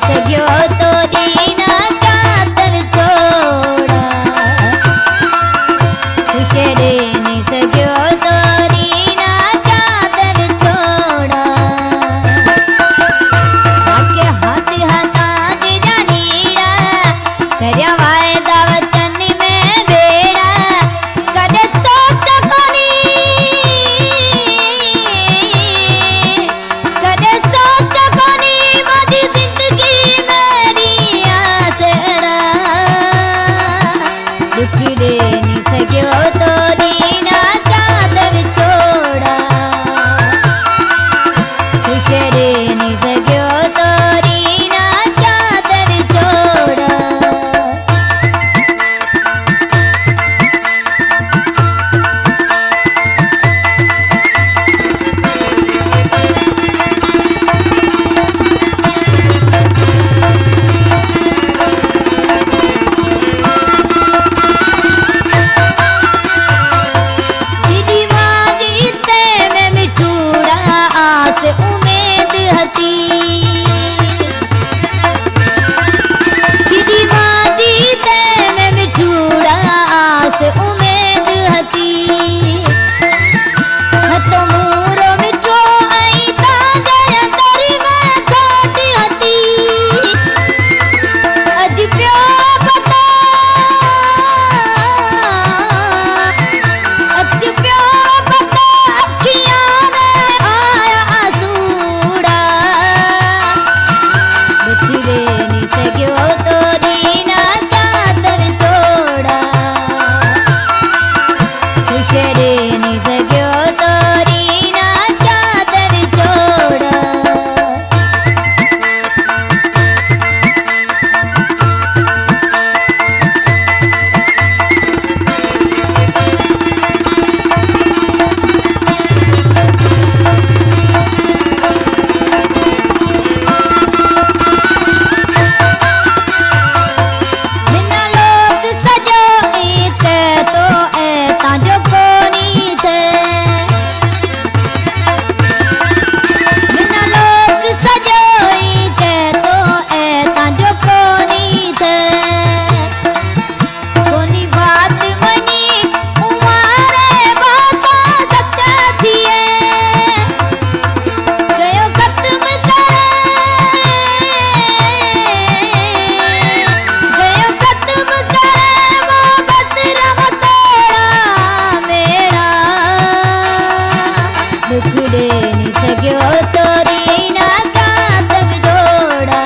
सघियो तोरी ना कातर छोड़ा खुश रे नी सघियो तोरी ना कातर छोड़ा आके हाथ हाथा दे जानीड़ा करया वायदा वचन में बेड़ा कदे सोच कोनी कदे सोच कोनी मोदी जिंदगी मेरी आसड़ा दुखी रे नी सघियो तोरी ना कातर छोड़ा खुश रे नी सघियो तोरी ना कातर छोड़ा दीदी माँ जीते में मिठूड़ा आस उम्मीद हती दीदी माँ जीते में मिठूड़ा आस उम्मीद हती तो मूरो मिठो आई ता गया तरी में खोटी हती अज प्यो पता अज प्यो पता अखियां में आया आसूड़ा दुखी रे नी सघियो तोरी ना कातर छोड़ा खुश रे नी सघियो तोरी ना कातर छोड़ा बिना लोग सजो एक तो ऐता जो कोनी थे बिना लोग सजो एक तो ऐता जो कोनी थे कोनी बात मनी उमारे बाता सच्चा थिए गयो खत्म करे गयो खत्म करे मोहब्बत रम तोड़ा मेरा दुख रे नी सघियो तोरी ना कातर जोड़ा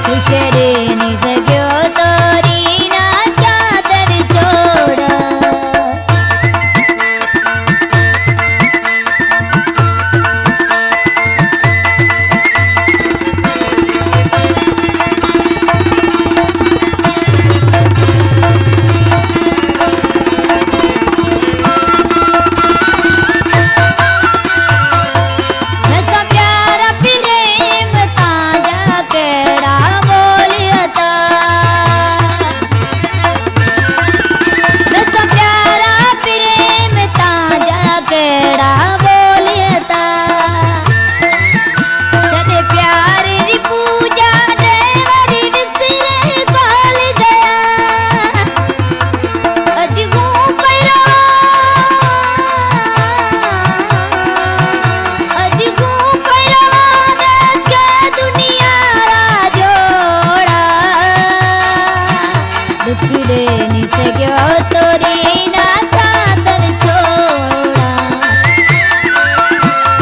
खुश रे नी सघियो तोरी ना कातर छोड़ा नसा प्यारा प्रेम ताजा केड़ा बोलियता नसा प्यारा प्रेम ताजा केड़ा बोलियता सदे प्यार री पूजा देवरी विसरे खोल गया अज गूं पैरा अज गूं पैरा देख के दुनिया रा जोड़ा दुख रे नी सघियो तोरी ना कातर छोड़ा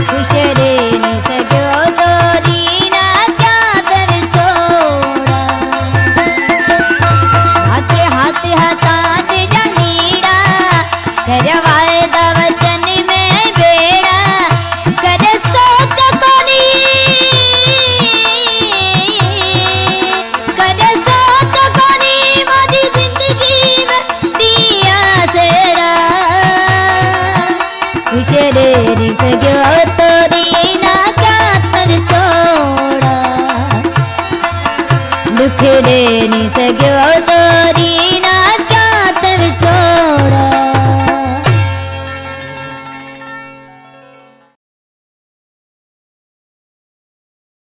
खुश रे नी सघियो तोरी ना कातर छोड़ा आके हाथ हाथा दे जानीड़ा करया वायदा वचन में बेड़ा करे सोच कोनी करे सोच कोनी मोदी जिंदगी में दिया सेड़ा खुश रे नी सघियो तोरी ना कातर छोड़ा दुख रे नी सघियो तोरी ना